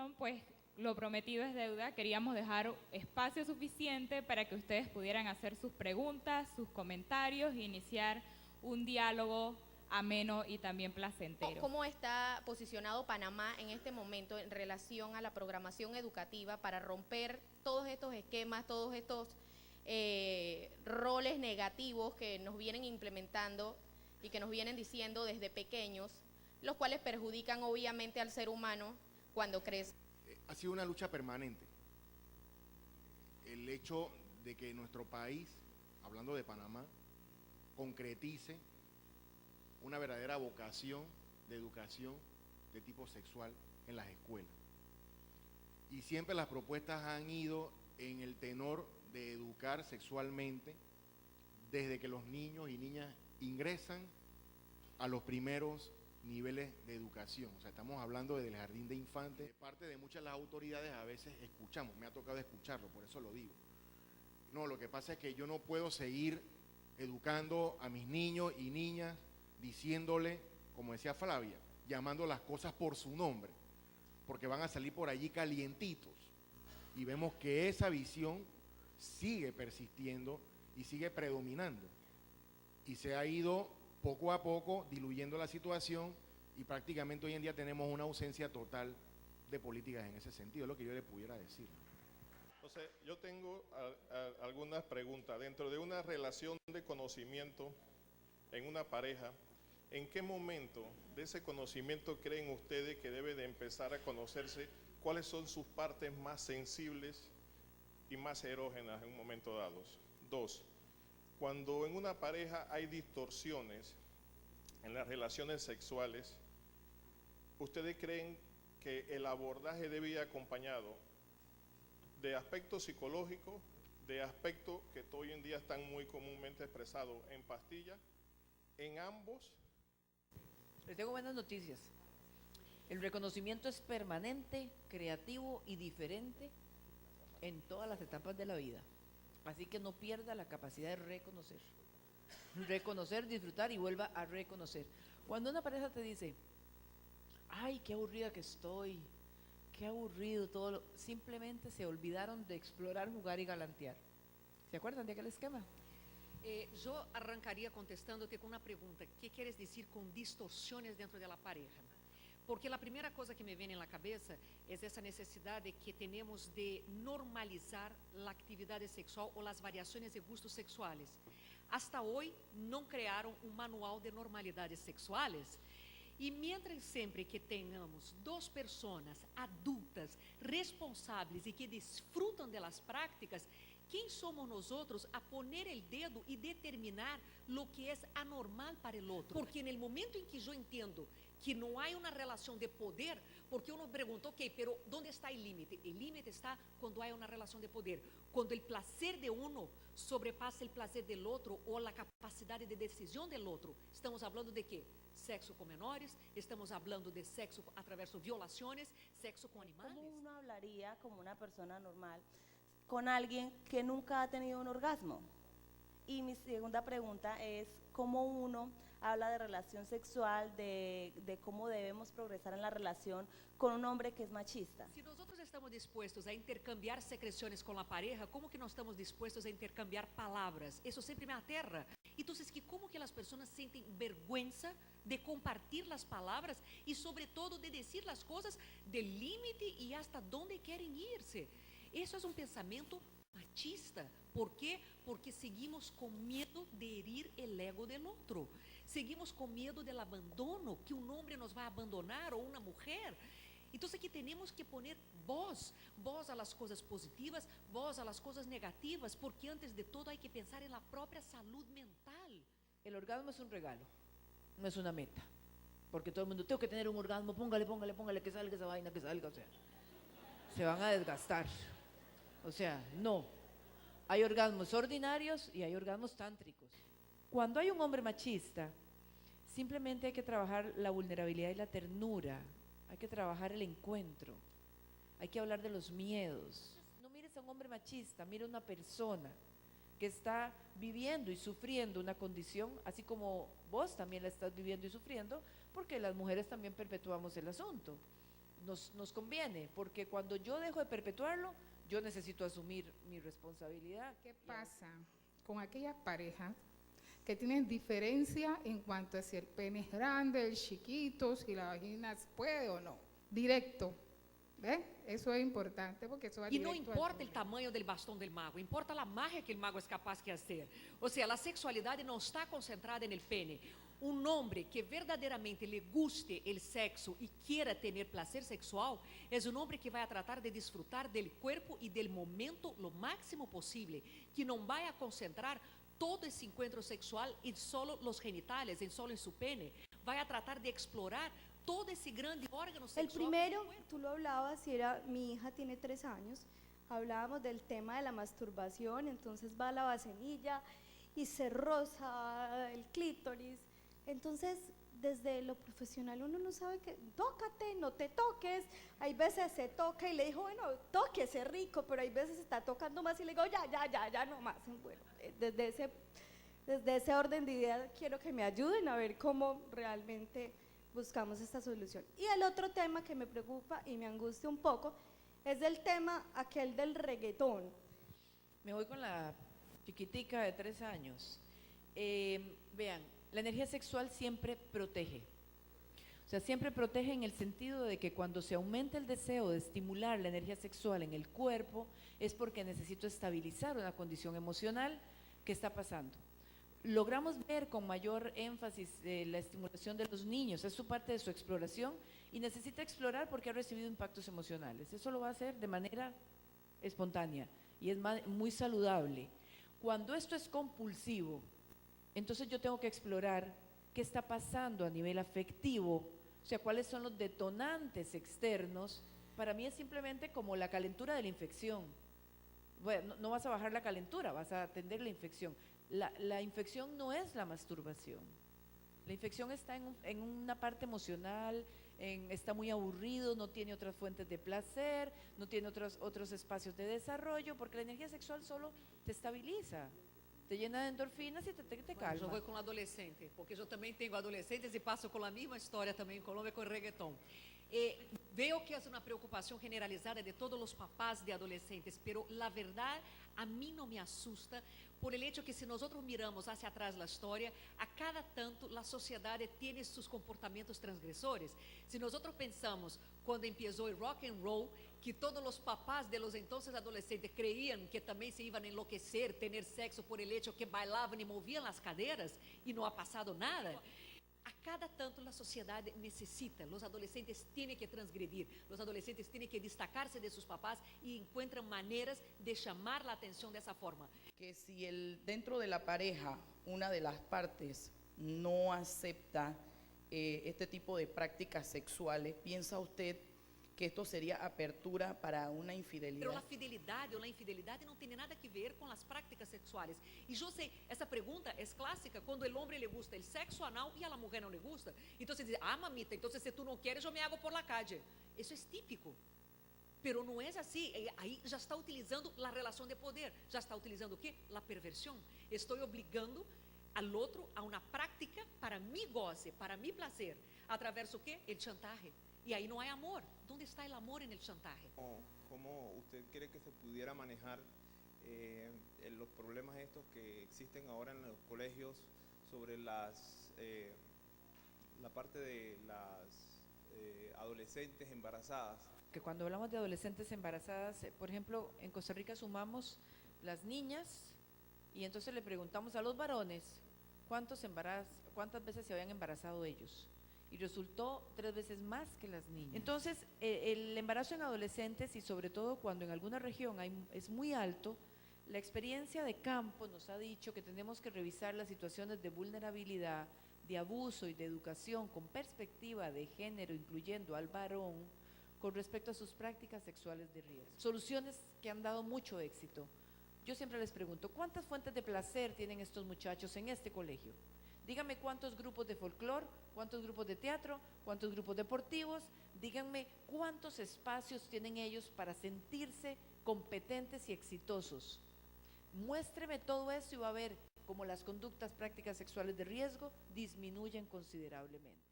conclusión, pues lo prometido es deuda. Queríamos dejar espacio suficiente para que ustedes pudieran hacer sus preguntas, sus comentarios e iniciar un diálogo ameno y también placentero. ¿Cómo está posicionado Panamá en este momento en relación a la programación educativa para romper todos estos esquemas, todos estos roles negativos que nos vienen implementando y que nos vienen diciendo desde pequeños, los cuales perjudican obviamente al ser humano cuando crece? Ha sido una lucha permanente. El hecho de que nuestro país, hablando de Panamá, concretice una verdadera vocación de educación de tipo sexual en las escuelas. Y siempre las propuestas han ido en el tenor de educar sexualmente desde que los niños y niñas ingresan a los primeros niveles de educación. O sea, estamos hablando del jardín de infantes. De parte de muchas de las autoridades a veces escuchamos, me ha tocado escucharlo, por eso lo digo. No, lo que pasa es que yo no puedo seguir educando a mis niños y niñas diciéndole, como decía Flavia, llamando las cosas por su nombre, porque van a salir por allí calientitos. Y vemos que esa visión sigue persistiendo y sigue predominando. Y se ha ido poco a poco diluyendo la situación y prácticamente hoy en día tenemos una ausencia total de políticas en ese sentido, es lo que yo le pudiera decir. Entonces, yo tengo algunas preguntas. Dentro de una relación de conocimiento en una pareja, ¿en qué momento de ese conocimiento creen ustedes que debe de empezar a conocerse cuáles son sus partes más sensibles y más erógenas en un momento dado? 2. Cuando en una pareja hay distorsiones en las relaciones sexuales, ¿ustedes creen que el abordaje debe ir acompañado de aspectos psicológicos, de aspectos que hoy en día están muy comúnmente expresados en pastillas, en ambos? Les tengo buenas noticias. El reconocimiento es permanente, creativo y diferente en todas las etapas de la vida. Así que no pierda la capacidad de reconocer. Reconocer, disfrutar y vuelva a reconocer. Cuando una pareja te dice, ay, qué aburrida que estoy, qué aburrido todo, simplemente se olvidaron de explorar, jugar y galantear. ¿Se acuerdan de aquel esquema? Yo arrancaría contestándote con una pregunta. ¿Qué quieres decir con distorsiones dentro de la pareja? Porque la primera cosa que me viene en la cabeza es esa necesidad de que tenemos de normalizar la actividad sexual o las variaciones de gustos sexuales. Hasta hoy no crearon un manual de normalidades sexuales. E mientras sempre que tenhamos duas pessoas adultas, responsáveis e que desfrutam das práticas, quem somos nós outros a poner o dedo e determinar lo que é anormal para o outro? Porque no momento em que eu entendo que não há uma relação de poder, porque eu não pergunto, ok, pero onde está o límite? O límite está quando há uma relação de poder, quando o prazer de uno sobrepassa o prazer do outro ou a capacidade de decisão do outro. Estamos falando de quê? Sexo com menores, estamos hablando de sexo a través de violaciones, sexo con animales. ¿Cómo uno hablaría como una persona normal con alguien que nunca ha tenido un orgasmo? Y mi segunda pregunta es, ¿cómo uno habla de relación sexual, de cómo debemos progresar en la relación con un hombre que es machista? Si nosotros estamos dispuestos a intercambiar secreciones con la pareja, ¿cómo que no estamos dispuestos a intercambiar palabras? Eso siempre me aterra. Entonces, ¿cómo que las personas sienten vergüenza de compartir las palabras y sobre todo de decir las cosas del límite y hasta dónde quieren irse? Eso es un pensamiento machista. ¿Por qué? Porque seguimos con miedo de herir el ego del otro. Seguimos con miedo del abandono, que un hombre nos va a abandonar o una mujer. Entonces aquí tenemos que poner voz a las cosas positivas, voz a las cosas negativas, porque antes de todo hay que pensar en la propia salud mental. El orgasmo es un regalo, no es una meta. Porque todo el mundo, tengo que tener un orgasmo, póngale, que salga esa vaina, que salga, o sea, se van a desgastar. O sea, no. Hay orgasmos ordinarios y hay orgasmos tántricos. Cuando hay un hombre machista, simplemente hay que trabajar la vulnerabilidad y la ternura. Hay que trabajar el encuentro, hay que hablar de los miedos. No mires a un hombre machista, mira a una persona que está viviendo y sufriendo una condición, así como vos también la estás viviendo y sufriendo, porque las mujeres también perpetuamos el asunto nos conviene, porque cuando yo dejo de perpetuarlo, yo necesito asumir mi responsabilidad. ¿Qué pasa con aquellas parejas que tienen diferencia en cuanto a si el pene es grande, el chiquito, si la vagina puede o no? Directo. ¿Ves? Eso es importante porque eso va E não directo al importa o punto. tamanho do bastão del mago, importa a magia que o mago é capaz de fazer. Ou seja, a sexualidade não está concentrada no pene. Um homem que verdadeiramente lhe guste o sexo e queira ter prazer sexual é um homem que vai tratar de desfrutar do corpo e do momento lo máximo possível, que não vai a concentrar todo esse encontro sexual em solo os genitales, em solo em su pene. Vai a tratar de explorar todo ese grande órgano sexual. El primero, tú lo hablabas y era, mi hija tiene 3 años, hablábamos del tema de la masturbación, entonces va a la vasenilla y se roza el clítoris, entonces desde lo profesional uno no sabe que, tócate, no te toques, hay veces se toca y le dijo, bueno, tóquese rico, pero hay veces se está tocando más y le digo, ya, no más, bueno, desde ese orden de ideas quiero que me ayuden a ver cómo realmente buscamos esta solución. Y el otro tema que me preocupa y me angustia un poco es el tema aquel del reggaetón. Me voy con la chiquitica de 3 años. Vean, la energía sexual siempre protege. O sea, siempre protege en el sentido de que cuando se aumenta el deseo de estimular la energía sexual en el cuerpo, es porque necesito estabilizar una condición emocional que está pasando. Logramos ver con mayor énfasis la estimulación de los niños, es su parte de su exploración y necesita explorar porque ha recibido impactos emocionales. Eso lo va a hacer de manera espontánea y es muy saludable. Cuando esto es compulsivo, entonces yo tengo que explorar qué está pasando a nivel afectivo, o sea, cuáles son los detonantes externos. Para mí es simplemente como la calentura de la infección. Bueno, no vas a bajar la calentura, vas a atender la infección. La infección no es la masturbación. La infección está en una parte emocional, está muy aburrido, no tiene otras fuentes de placer, no tiene otros espacios de desarrollo, porque la energía sexual solo te estabiliza, te llena de endorfinas y te Bueno, calma. eu vou com o adolescente, porque eu também tenho adolescentes e passo com a mesma história também em Colômbia com o reggaeton. Veo que é uma preocupação generalizada de todos os papás de adolescentes, pero la verdad a mí no me asusta por el hecho que si nosotros miramos hacia atrás la historia, a cada tanto la sociedad tiene sus comportamientos transgresores. Si nosotros pensamos cuando empezó el rock and roll, que todos los papás de los entonces adolescentes creían que también se iban a enloquecer, tener sexo por el hecho que bailaban y movían las caderas y no ha pasado nada. A cada tanto la sociedad necesita, los adolescentes tienen que transgredir, los adolescentes tienen que destacarse de sus papás y encuentran maneras de llamar la atención de esa forma. Que si dentro de la pareja una de las partes no acepta este tipo de prácticas sexuales, ¿piensa usted que esto sería apertura para una infidelidad? Pero la fidelidad o la infidelidad no tiene nada que ver con las prácticas sexuales. Y yo sé, esa pregunta es clásica cuando el hombre le gusta el sexo anal y a la mujer no le gusta. Entonces dice, mamita, entonces si tú no quieres yo me hago por la calle. Eso es típico. Pero no es así, ahí ya está utilizando la relación de poder, ya está utilizando ¿qué? La perversión. Estoy obligando al otro a una práctica para mi goce, para mi placer, a través de ¿qué? El chantaje. Y ahí no hay amor. ¿Dónde está el amor en el chantaje? ¿Cómo usted cree que se pudiera manejar los problemas estos que existen ahora en los colegios sobre la parte de las adolescentes embarazadas? Que cuando hablamos de adolescentes embarazadas, por ejemplo, en Costa Rica sumamos las niñas y entonces le preguntamos a los varones cuántas veces se habían embarazado ellos. Y resultó 3 veces más que las niñas. Entonces, el embarazo en adolescentes y sobre todo cuando en alguna región es muy alto, la experiencia de campo nos ha dicho que tenemos que revisar las situaciones de vulnerabilidad, de abuso y de educación con perspectiva de género, incluyendo al varón, con respecto a sus prácticas sexuales de riesgo. Soluciones que han dado mucho éxito. Yo siempre les pregunto, ¿cuántas fuentes de placer tienen estos muchachos en este colegio? Díganme cuántos grupos de folclore, cuántos grupos de teatro, cuántos grupos deportivos, díganme cuántos espacios tienen ellos para sentirse competentes y exitosos. Muéstreme todo eso y va a ver cómo las conductas prácticas sexuales de riesgo disminuyen considerablemente.